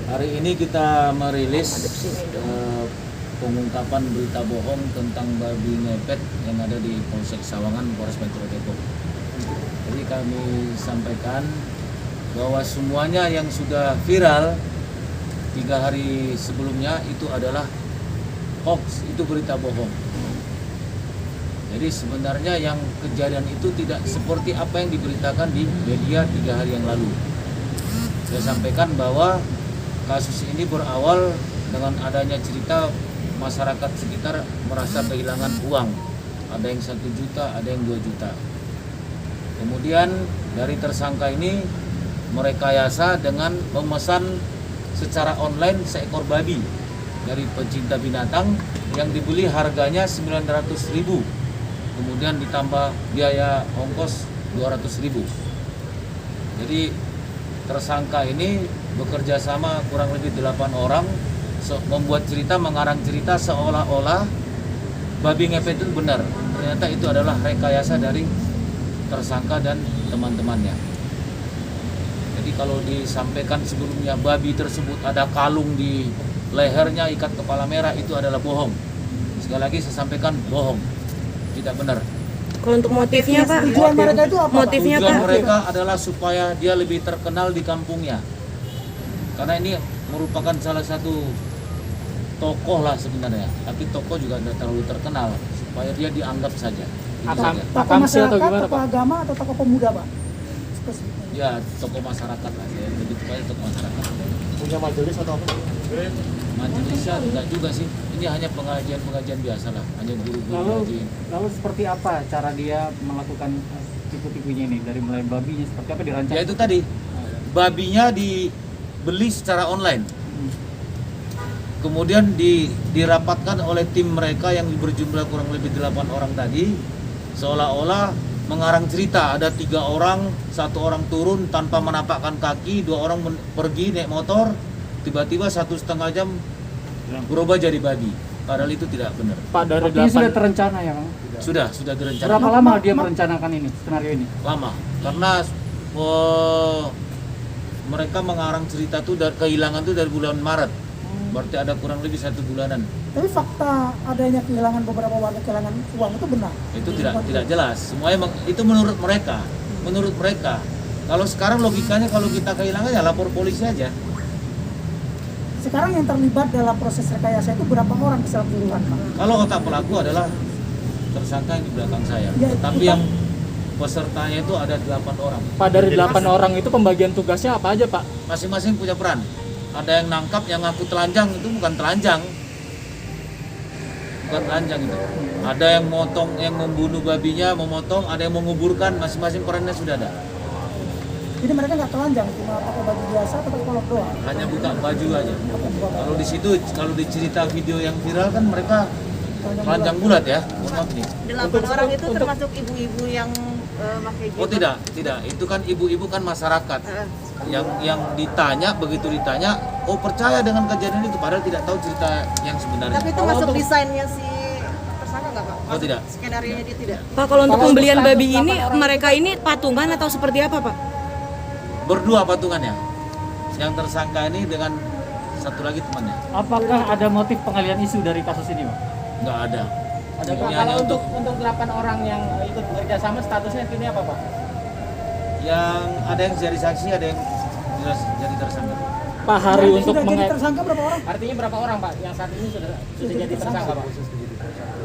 Hari ini kita merilis pengungkapan berita bohong tentang babi ngepet yang ada di Polsek Sawangan, Polres Metro Depok. Jadi kami sampaikan bahwa semuanya yang sudah viral 3 hari sebelumnya itu adalah hoax, itu berita bohong. Jadi sebenarnya yang kejadian itu tidak seperti apa yang diberitakan di media 3 hari yang lalu. Saya sampaikan bahwa kasus ini berawal dengan adanya cerita masyarakat sekitar merasa kehilangan uang. Ada yang 1 juta, ada yang 2 juta. Kemudian dari tersangka ini merekayasa dengan memesan secara online seekor babi dari pecinta binatang yang dibeli harganya 900.000. Kemudian ditambah biaya ongkos 200.000. Jadi tersangka ini bekerja sama kurang lebih 8 orang membuat cerita, mengarang cerita seolah-olah babi ngepet itu benar. Ternyata itu adalah rekayasa dari tersangka dan teman-temannya. Jadi kalau disampaikan sebelumnya babi tersebut ada kalung di lehernya, ikat kepala merah, itu adalah bohong. Sekali lagi saya sampaikan bohong, tidak benar. Kalau untuk motifnya Pak, tujuan mereka itu apa? Motifnya Tujuan Pak? mereka adalah supaya dia lebih terkenal di kampungnya. Karena ini merupakan salah satu tokoh lah sebenarnya, tapi tokoh juga tidak terlalu terkenal, supaya dia dianggap saja. Itu saja. Tokoh masyarakat, tokoh agama, atau tokoh pemuda, Pak? Spesifiknya. Ya, tokoh masyarakat lah, saya lebih tepatnya tokoh masyarakat. Punya majelis atau apa? Majelisnya enggak juga sih, ini hanya pengajian biasa lah, hanya guru-guru ngaji. Lalu seperti apa cara dia melakukan tipu-tipunya ini? Dari mulai babinya seperti apa dirancang? Ya itu tadi, babinya dibeli secara online. Kemudian dirapatkan oleh tim mereka yang berjumlah kurang lebih 8 orang tadi, seolah-olah mengarang cerita. Ada 3 orang, 1 orang turun tanpa menapakkan kaki, 2 orang pergi naik motor, tiba-tiba 1,5 jam berubah jadi babi. Padahal itu tidak benar. Pak, dari ini sudah terencana ya Bang? Sudah direncanakan. Berapa lama dia merencanakan ini, skenario ini? Lama, karena mereka mengarang cerita tuh dari kehilangan tuh dari bulan Maret. Berarti ada kurang lebih 1 bulanan. Tapi fakta adanya kehilangan beberapa warga kehilangan uang itu benar? Itu tidak jelas. Semuanya itu menurut mereka. Menurut mereka. Kalau sekarang logikanya kalau kita kehilangan ya lapor polisi aja. Sekarang yang terlibat dalam proses rekayasa itu berapa orang keseluruhan, Pak? Kalau otak pelaku adalah tersangka yang di belakang saya. Ya, Tapi itu, yang pesertanya itu ada 8 orang. Pak, dari 8 orang itu pembagian tugasnya apa aja Pak? Masing-masing punya peran. Ada yang nangkap, yang ngaku telanjang, itu bukan telanjang. Bukan telanjang itu. Ada yang motong, yang membunuh babinya, memotong, ada yang menguburkan, masing-masing perannya sudah ada. Jadi mereka nggak telanjang, cuma pakai baju biasa atau pakai kolor doang? Hanya buka baju aja. Pakai buka baju. Kalau di situ, kalau dicerita video yang viral kan mereka telanjang bulat ya. Maaf nih. 8 orang itu termasuk ibu-ibu yang pakai jilbab? Oh tidak. Itu kan ibu-ibu kan masyarakat. Yang ditanya, begitu ditanya, oh percaya dengan kejadian itu, padahal tidak tahu cerita yang sebenarnya. Tapi itu masuk desainnya si tersangka nggak Pak? Oh tidak. Skenario-nya dia tidak? Pak, kalau untuk pembelian babi ini, mereka ini patungan atau seperti apa Pak? Berdua patungannya. Yang tersangka ini dengan satu lagi temannya. Apakah ada motif pengalian isu dari kasus ini Pak? Nggak ada. Ada Ini Pak. hanya Kalau untuk 8 orang yang ikut bekerja sama, statusnya kini apa Pak? yang ada yang jadi saksi, ada yang jadi tersangka. Pak, hari Yang untuk sudah jadi tersangka berapa orang? Artinya berapa orang Pak yang saat ini sudah jadi tersangka Pak?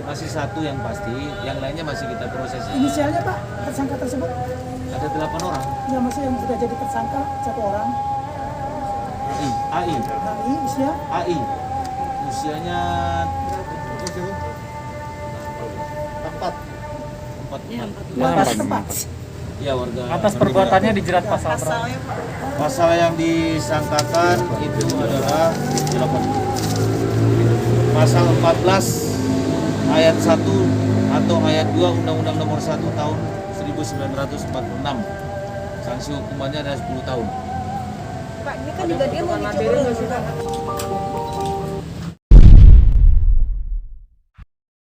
Masih 1 yang pasti, yang lainnya masih kita proses. Inisialnya, Pak, tersangka tersebut? Ada 8 orang. Ya, masih yang sudah jadi tersangka 1 orang. AI. HI, usia? AI. Usianya 4. Warga setempat. Iya, warga. Atas perbuatannya dijerat pasal berapa? Pasalnya Pak? Pasal yang disangkakan itu adalah pasal 14 ayat 1 atau ayat 2 Undang-Undang Nomor 1 tahun 1946. Sanksi hukumannya adalah 10 tahun. Pak, ini kan juga dia mau dicoba.